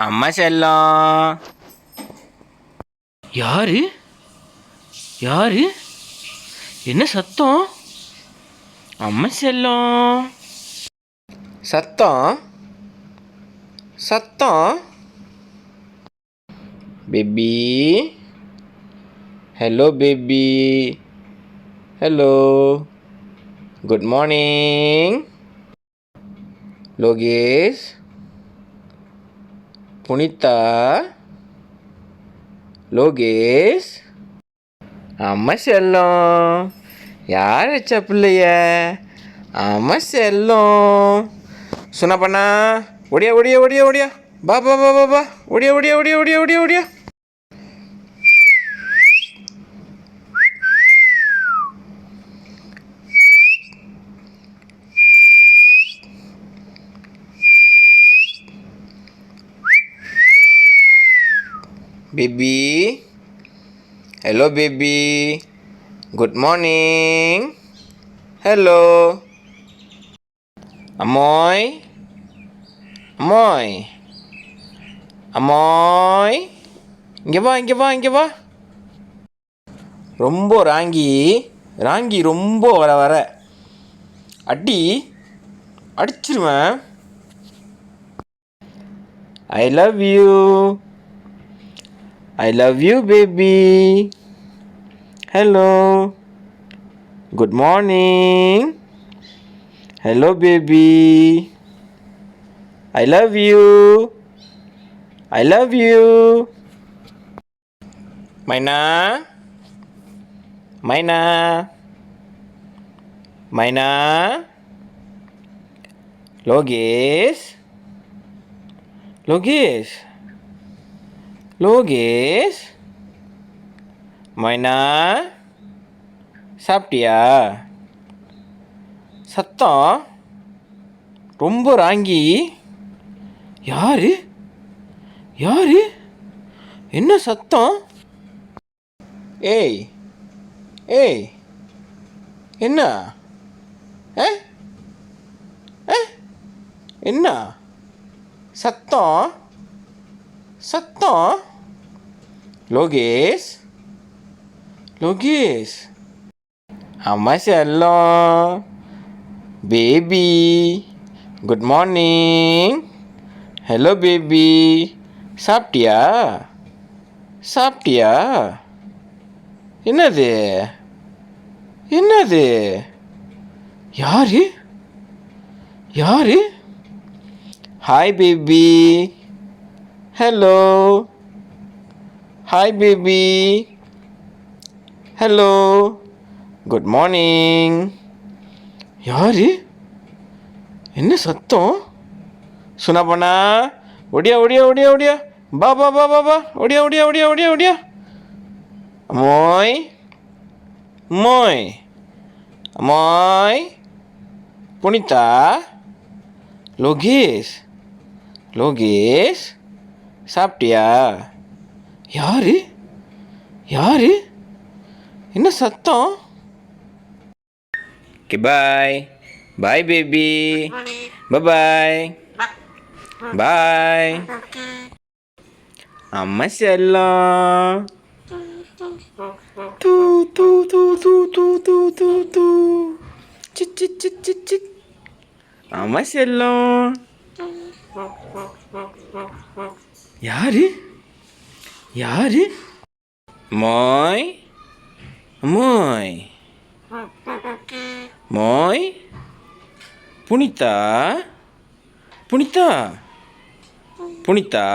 அம்மா செல்லம். யாரு யாரு? என்ன சத்தம்? அம்மா செல்லம். சத்தம் சத்தம். Baby. Hello baby. Hello. Good morning. Lokesh. Punitha. Lokesh. அம்மா செல்லம். யார் வச்ச பிள்ளைய? அம்மா செல்லம். சொன்ன பண்ணா ஒடியா ஒடியா ஒடியா ஒடியா. பா பா பா பா பா. Odia Odia Odia Odia Odia Odia. Baby. Hello baby. Good morning. Hello. Amoy. Amoy. Amoy. இங்கே வா இங்கே வா இங்கே வா. ரொம்ப ராங்கி ராங்கி ரொம்ப வர வர அடிச்சிருவேன். I love you. I love you baby. Hello. Good morning. Hello baby. I love you. I love you. myna. myna. myna. Logesh. Logesh. Lokesh. மைனா சாப்பிட்டியா? சத்தம் ரொம்ப ராங்கி. யாரு யாரு? என்ன சத்தம்? ஏய் ஏய் என்ன? என்ன சத்தம்? சத்தம். லோகேஷ். லோகேஷ். அம்மா செல்லம். Baby. Good morning. Hello baby. சாப்பிட்டியா? சாப்பிட்டியா? என்னது என்னது? யாரு யாரு? Hi baby. Hello. Hi baby. Hello. Good morning. யாரு? என்ன சத்தம்? சொன்னா பண்ணா ஒடியா ஒடியா ஒடியா ஒடியா. பா பா பா பா பா. ஒடியா ஒடியா ஒடியா ஒடியா ஒடியா. மோய் மோய் மோய். புனிதா. லோகேஷ். லோகேஷ். சாப்பிட்டியா? யாரு யாரு? என்ன சத்தம்? Okay bye bye baby. Bye bye. அம்மா செல்லம். தூ தூ தூ தூ தூ தூ தூ தூ. Sit sit sit sit sit. அம்மா செல்லம். யாரு யாரு? மோய் மோய் மோய். புனிதா. புனிதா. புனிதா.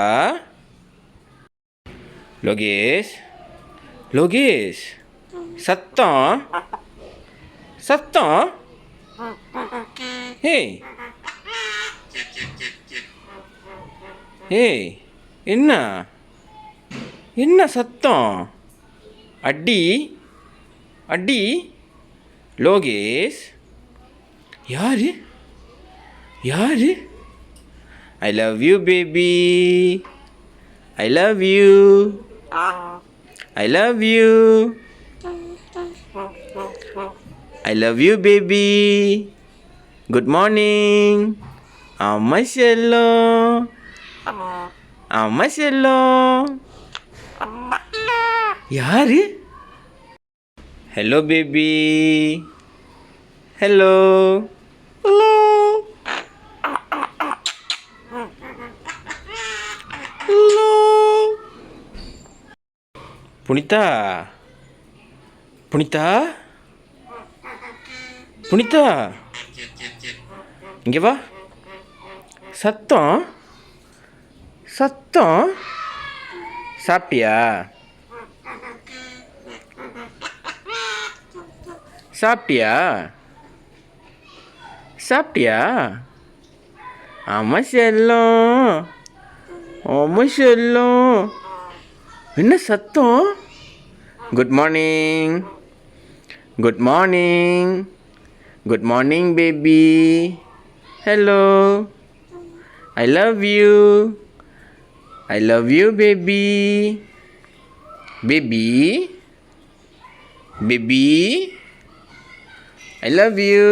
லோகேஷ். லோகேஷ். சத்தம் சத்தம். ஏய் ஏய் என்ன என்ன சத்தம்? அடி அடி. லோகேஷ். யாரு யாரு? I love you baby. I love you. I love you. I love you baby. Good morning. அம்மா செல்லம். அம்மா செல்லம். யாரு? Hello baby. Hello. Hello. Hello. Punitha. Punitha. Punitha. இங்கே வா. சத்தம் சத்தம். சாப்பிட்டியா? சாப்பிட்டியா? சாப்பிட்டியா? ஆமாம் செல்லம். ஆமாம் செல்லம். என்ன சத்தம்? Good morning. Good morning. Good morning baby. Hello. I love you. I love you baby. Baby. Baby. I love you.